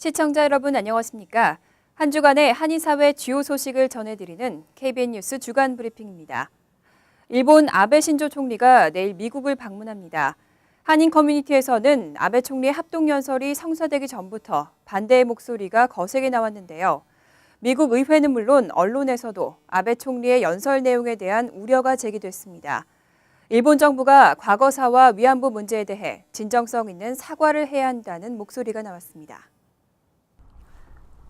시청자 여러분 안녕하십니까? 한 주간의 한인사회 주요 소식을 전해드리는 KBN 뉴스 주간 브리핑입니다. 일본 아베 신조 총리가 내일 미국을 방문합니다. 한인 커뮤니티에서는 아베 총리의 합동연설이 성사되기 전부터 반대의 목소리가 거세게 나왔는데요. 미국 의회는 물론 언론에서도 아베 총리의 연설 내용에 대한 우려가 제기됐습니다. 일본 정부가 과거사와 위안부 문제에 대해 진정성 있는 사과를 해야 한다는 목소리가 나왔습니다.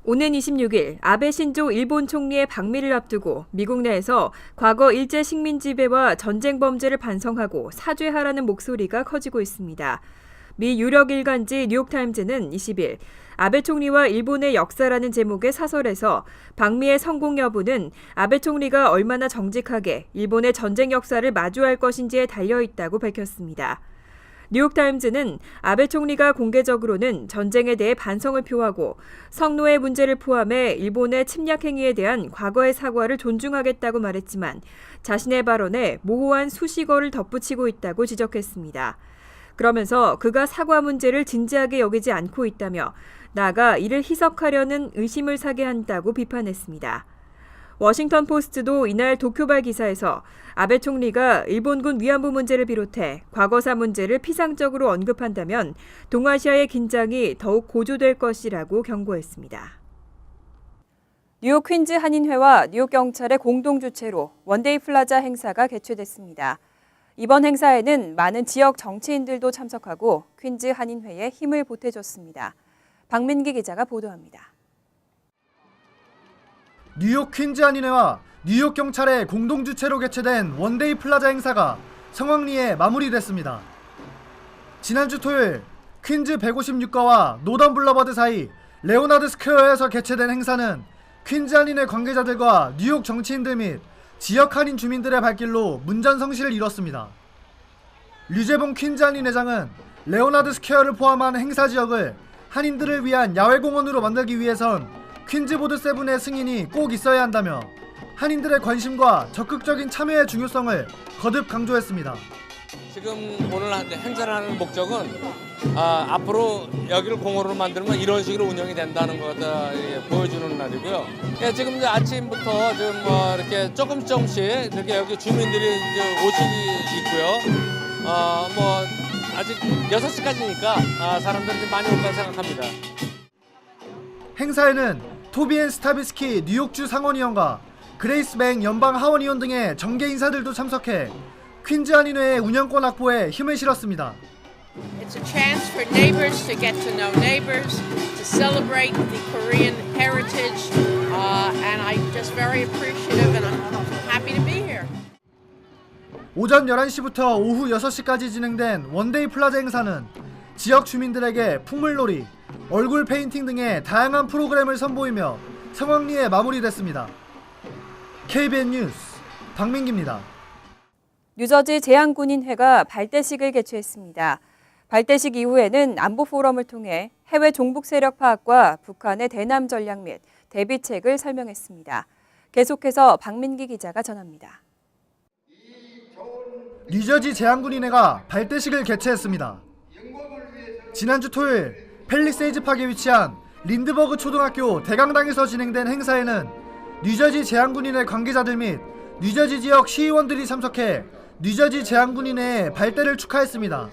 오는 26일 아베 신조 일본 총리의 방미를 앞두고 미국 내에서 과거 일제 식민 지배와 전쟁 범죄를 반성하고 사죄하라는 목소리가 커지고 있습니다. 미 유력 일간지 뉴욕타임즈는 20일 아베 총리와 일본의 역사라는 제목의 사설에서 방미의 성공 여부는 아베 총리가 얼마나 정직하게 일본의 전쟁 역사를 마주할 것인지에 달려있다고 밝혔습니다. 뉴욕타임즈는 아베 총리가 공개적으로는 전쟁에 대해 반성을 표하고 성노예 문제를 포함해 일본의 침략 행위에 대한 과거의 사과를 존중하겠다고 말했지만 자신의 발언에 모호한 수식어를 덧붙이고 있다고 지적했습니다. 그러면서 그가 사과 문제를 진지하게 여기지 않고 있다며 나아가 이를 희석하려는 의심을 사게 한다고 비판했습니다. 워싱턴 포스트도 이날 도쿄발 기사에서 아베 총리가 일본군 위안부 문제를 비롯해 과거사 문제를 피상적으로 언급한다면 동아시아의 긴장이 더욱 고조될 것이라고 경고했습니다. 뉴욕 퀸즈 한인회와 뉴욕 경찰의 공동 주최로 원데이 플라자 행사가 개최됐습니다. 이번 행사에는 많은 지역 정치인들도 참석하고 퀸즈 한인회에 힘을 보태줬습니다. 박민기 기자가 보도합니다. 뉴욕 퀸즈 한인회와 뉴욕 경찰의 공동 주최로 개최된 원데이 플라자 행사가 성황리에 마무리됐습니다. 지난주 토요일 퀸즈 156가와 노던 블러버드 사이 레오나드 스퀘어에서 개최된 행사는 퀸즈 한인회 관계자들과 뉴욕 정치인들 및 지역 한인 주민들의 발길로 문전성시를 이뤘습니다. 류재봉 퀸즈 한인회장은 레오나드 스퀘어를 포함한 행사 지역을 한인들을 위한 야외공원으로 만들기 위해선 퀸즈보드 세븐의 승인이 꼭 있어야 한다며 한인들의 관심과 적극적인 참여의 중요성을 거듭 강조했습니다. 지금 오늘 행사를 하는 목적은 앞으로 여기를 공원으로 만들면 이런 식으로 운영이 된다는 것을 보여주는 날이고요. 지금 이제 아침부터 지금 이렇게 조금씩 이렇게 여기 주민들이 이제 오시기 있고요. 아직 6시까지니까 사람들이 많이 올 거라 생각합니다. 행사에는 토비앤 스타비스키 뉴욕주 상원의원과 그레이스 뱅 연방 하원의원 등의 정계 인사들도 참석해 퀸즈 한인회의 운영권 확보에 힘을 실었습니다. It's a chance for neighbors to get to know neighbors, to celebrate the Korean heritage, and I'm just very appreciative and I'm happy to be here. 오전 11시부터 오후 6시까지 진행된 원데이 플라자 행사는 지역 주민들에게 풍물놀이, 얼굴 페인팅 등의 다양한 프로그램을 선보이며 성황리에 마무리됐습니다. KBN 뉴스 박민기입니다. 뉴저지 제한군인회가 발대식을 개최했습니다. 발대식 이후에는 안보 포럼을 통해 해외 종북 세력 파악과 북한의 대남 전략 및 대비책을 설명했습니다. 계속해서 박민기 기자가 전합니다. 뉴저지 제한군인회가 발대식을 개최했습니다. 지난주 토요일 팰리세이즈 파크에 위치한 린드버그 초등학교 대강당에서 진행된 행사에는 뉴저지 제한군인회 관계자들 및 뉴저지 지역 시의원들이 참석해 뉴저지 제한군인회의 발대를 축하했습니다.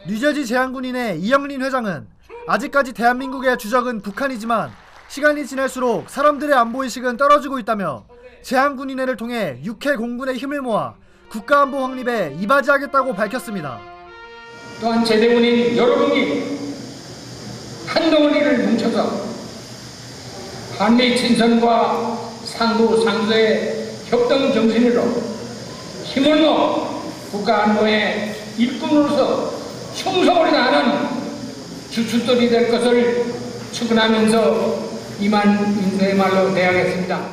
뉴저지 제한군인회 이영린 회장은 아직까지 대한민국의 주적은 북한이지만 시간이 지날수록 사람들의 안보의식은 떨어지고 있다며 제한군인회를 통해 육해 공군의 힘을 모아 국가안보 확립에 이바지하겠다고 밝혔습니다. 또한 제대군인 여러분이 한덩어리를 뭉쳐서 한미 친선과 상부 상소의 협동 정신으로 힘을 모아 국가안보의 일꾼으로서 충성을 다하는 주춧돌이 될 것을 축원하면서 이만 인사의 말로 대하겠습니다.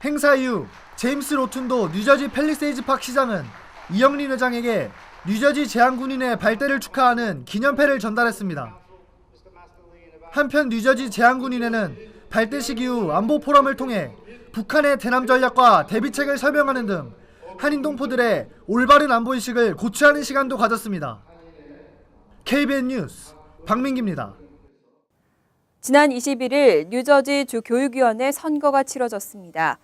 행사 이후 제임스 로튼도 뉴저지 팰리세이즈 파크 시장은 이영린 회장에게 뉴저지 제한군인의 발대를 축하하는 기념패를 전달했습니다. 한편 뉴저지 제한군인회는 발대식 이후 안보 포럼을 통해 북한의 대남 전략과 대비책을 설명하는 등 한인 동포들의 올바른 안보의식을 고취하는 시간도 가졌습니다. KBN 뉴스 박민기입니다. 지난 21일 뉴저지 주 교육위원회 선거가 치러졌습니다.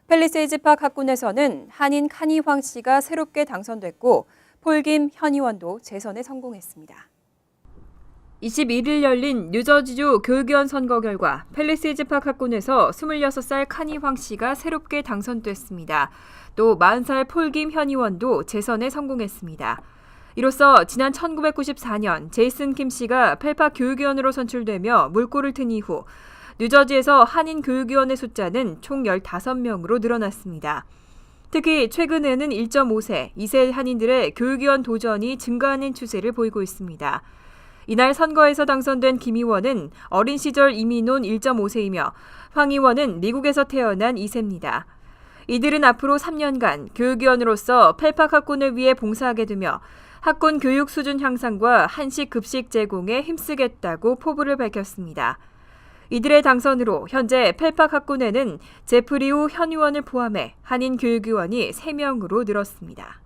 팰리세이즈팍 학군에서는 한인 카니 황 씨가 새롭게 당선됐고 폴김 현 의원도 재선에 성공했습니다. 21일 열린 뉴저지주 교육위원 선거 결과 팰리세이즈팍 학군에서 26살 카니 황 씨가 새롭게 당선됐습니다. 또 40살 폴김 현 의원도 재선에 성공했습니다. 이로써 지난 1994년 제이슨 킴 씨가 펠팍 교육위원으로 선출되며 물꼬를 튼 이후 뉴저지에서 한인 교육위원의 숫자는 총 15명으로 늘어났습니다. 특히 최근에는 1.5세, 2세 한인들의 교육위원 도전이 증가하는 추세를 보이고 있습니다. 이날 선거에서 당선된 김 의원은 어린 시절 이민 온 1.5세이며 황 의원은 미국에서 태어난 2세입니다. 이들은 앞으로 3년간 교육위원으로서 펠팍 학군을 위해 봉사하게 되며 학군 교육 수준 향상과 한식 급식 제공에 힘쓰겠다고 포부를 밝혔습니다. 이들의 당선으로 현재 펠팍 학군에는 제프리우 현 의원을 포함해 한인 교육위원이 3명으로 늘었습니다.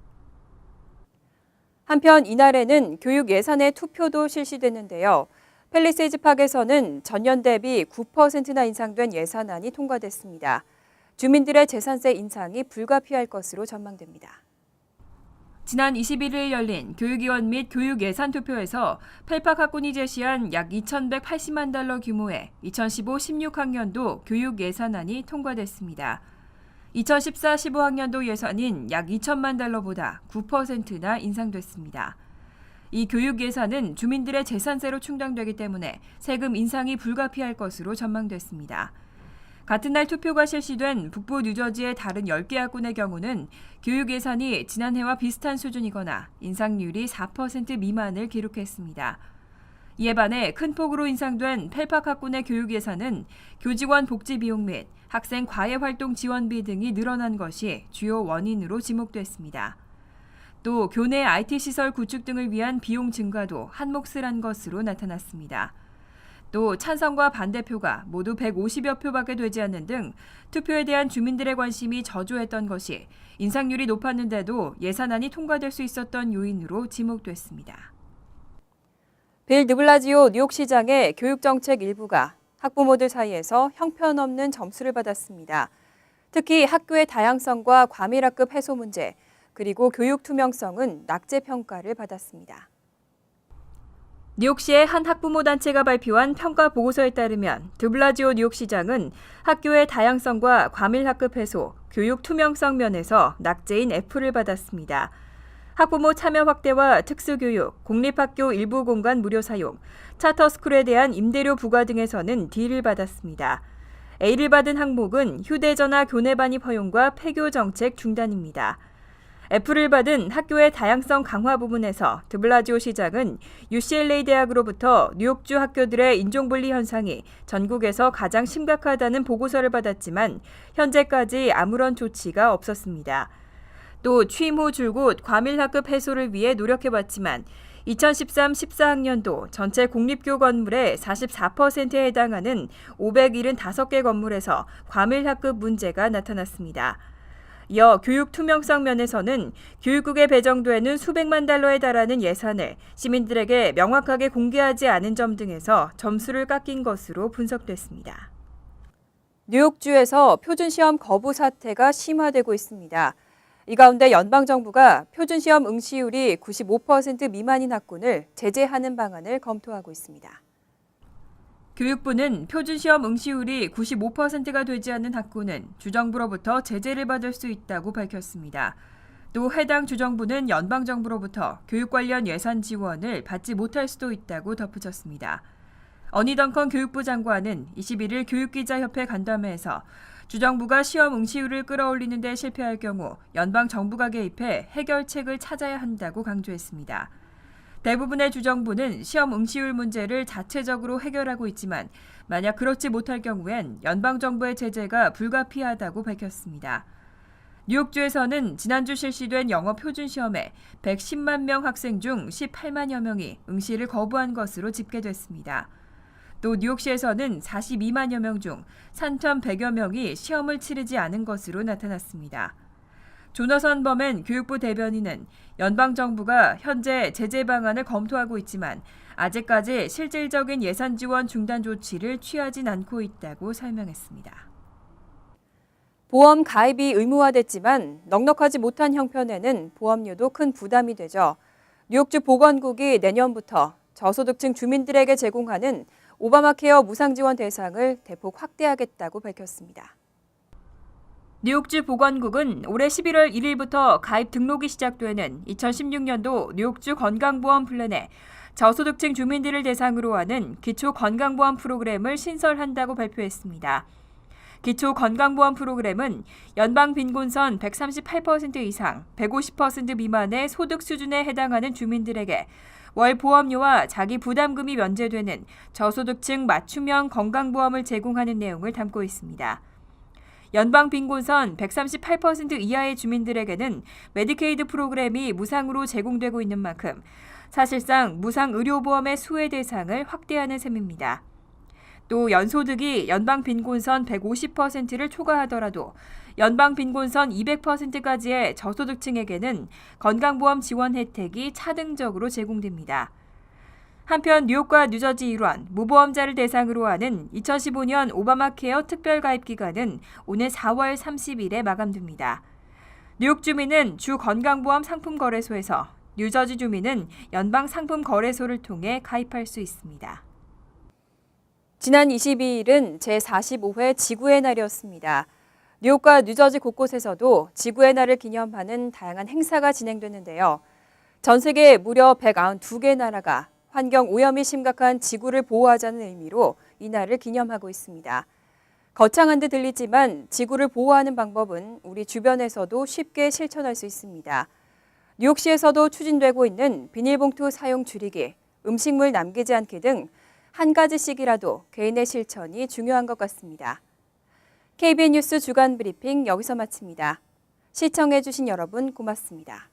한편 이날에는 교육 예산의 투표도 실시됐는데요. 팰리세이즈팍에서는 전년 대비 9%나 인상된 예산안이 통과됐습니다. 주민들의 재산세 인상이 불가피할 것으로 전망됩니다. 지난 21일 열린 교육위원 및 교육예산 투표에서 펠팍 학군이 제시한 약 2,180만 달러 규모의 2015-16학년도 교육예산안이 통과됐습니다. 2014-15학년도 예산인 약 2천만 달러보다 9%나 인상됐습니다. 이 교육예산은 주민들의 재산세로 충당되기 때문에 세금 인상이 불가피할 것으로 전망됐습니다. 같은 날 투표가 실시된 북부 뉴저지의 다른 10개 학군의 경우는 교육 예산이 지난해와 비슷한 수준이거나 인상률이 4% 미만을 기록했습니다. 이에 반해 큰 폭으로 인상된 펠팍 학군의 교육 예산은 교직원 복지 비용 및 학생 과외 활동 지원비 등이 늘어난 것이 주요 원인으로 지목됐습니다. 또 교내 IT 시설 구축 등을 위한 비용 증가도 한몫을 한 것으로 나타났습니다. 또 찬성과 반대표가 모두 150여 표밖에 되지 않는 등 투표에 대한 주민들의 관심이 저조했던 것이 인상률이 높았는데도 예산안이 통과될 수 있었던 요인으로 지목됐습니다. 빌 드블라지오 뉴욕시장의 교육정책 일부가 학부모들 사이에서 형편없는 점수를 받았습니다. 특히 학교의 다양성과 과밀학급 해소 문제, 그리고 교육 투명성은 낙제 평가를 받았습니다. 뉴욕시의 한 학부모 단체가 발표한 평가 보고서에 따르면 드블라지오 뉴욕시장은 학교의 다양성과 과밀학급 해소, 교육 투명성 면에서 낙제인 F를 받았습니다. 학부모 참여 확대와 특수교육, 공립학교 일부 공간 무료 사용, 차터스쿨에 대한 임대료 부과 등에서는 D를 받았습니다. A를 받은 항목은 휴대전화 교내 반입 허용과 폐교 정책 중단입니다. F를 받은 학교의 다양성 강화 부분에서 드블라지오 시장은 UCLA 대학으로부터 뉴욕주 학교들의 인종분리 현상이 전국에서 가장 심각하다는 보고서를 받았지만 현재까지 아무런 조치가 없었습니다. 또 취임 후 줄곧 과밀학급 해소를 위해 노력해봤지만 2013-14학년도 전체 공립교 건물의 44%에 해당하는 575개 건물에서 과밀학급 문제가 나타났습니다. 이어 교육 투명성 면에서는 교육국에 배정되는 수백만 달러에 달하는 예산을 시민들에게 명확하게 공개하지 않은 점 등에서 점수를 깎인 것으로 분석됐습니다. 뉴욕주에서 표준시험 거부 사태가 심화되고 있습니다. 이 가운데 연방정부가 표준시험 응시율이 95% 미만인 학군을 제재하는 방안을 검토하고 있습니다. 교육부는 표준시험 응시율이 95%가 되지 않는 학군은 주정부로부터 제재를 받을 수 있다고 밝혔습니다. 또 해당 주정부는 연방정부로부터 교육 관련 예산 지원을 받지 못할 수도 있다고 덧붙였습니다. 어니 덩컨 교육부 장관은 21일 교육기자협회 간담회에서 주정부가 시험 응시율을 끌어올리는 데 실패할 경우 연방정부가 개입해 해결책을 찾아야 한다고 강조했습니다. 대부분의 주정부는 시험 응시율 문제를 자체적으로 해결하고 있지만 만약 그렇지 못할 경우엔 연방정부의 제재가 불가피하다고 밝혔습니다. 뉴욕주에서는 지난주 실시된 영어 표준시험에 110만 명 학생 중 18만여 명이 응시를 거부한 것으로 집계됐습니다. 또 뉴욕시에서는 42만여 명 중 3,100여 명이 시험을 치르지 않은 것으로 나타났습니다. 조너선 범엔 교육부 대변인은 연방정부가 현재 제재 방안을 검토하고 있지만 아직까지 실질적인 예산 지원 중단 조치를 취하진 않고 있다고 설명했습니다. 보험 가입이 의무화됐지만 넉넉하지 못한 형편에는 보험료도 큰 부담이 되죠. 뉴욕주 보건국이 내년부터 저소득층 주민들에게 제공하는 오바마케어 무상지원 대상을 대폭 확대하겠다고 밝혔습니다. 뉴욕주 보건국은 올해 11월 1일부터 가입 등록이 시작되는 2016년도 뉴욕주 건강보험 플랜에 저소득층 주민들을 대상으로 하는 기초건강보험 프로그램을 신설한다고 발표했습니다. 기초건강보험 프로그램은 연방 빈곤선 138% 이상, 150% 미만의 소득 수준에 해당하는 주민들에게 월 보험료와 자기 부담금이 면제되는 저소득층 맞춤형 건강보험을 제공하는 내용을 담고 있습니다. 연방 빈곤선 138% 이하의 주민들에게는 메디케이드 프로그램이 무상으로 제공되고 있는 만큼 사실상 무상 의료보험의 수혜 대상을 확대하는 셈입니다. 또 연소득이 연방 빈곤선 150%를 초과하더라도 연방 빈곤선 200%까지의 저소득층에게는 건강보험 지원 혜택이 차등적으로 제공됩니다. 한편 뉴욕과 뉴저지 일원, 무보험자를 대상으로 하는 2015년 오바마케어 특별가입 기간은 오늘 4월 30일에 마감됩니다. 뉴욕 주민은 주 건강보험 상품거래소에서, 뉴저지 주민은 연방상품거래소를 통해 가입할 수 있습니다. 지난 22일은 제45회 지구의 날이었습니다. 뉴욕과 뉴저지 곳곳에서도 지구의 날을 기념하는 다양한 행사가 진행됐는데요. 전 세계 무려 192개 나라가 환경 오염이 심각한 지구를 보호하자는 의미로 이 날을 기념하고 있습니다. 거창한 듯 들리지만 지구를 보호하는 방법은 우리 주변에서도 쉽게 실천할 수 있습니다. 뉴욕시에서도 추진되고 있는 비닐봉투 사용 줄이기, 음식물 남기지 않기 등 한 가지씩이라도 개인의 실천이 중요한 것 같습니다. KBN 뉴스 주간 브리핑 여기서 마칩니다. 시청해주신 여러분 고맙습니다.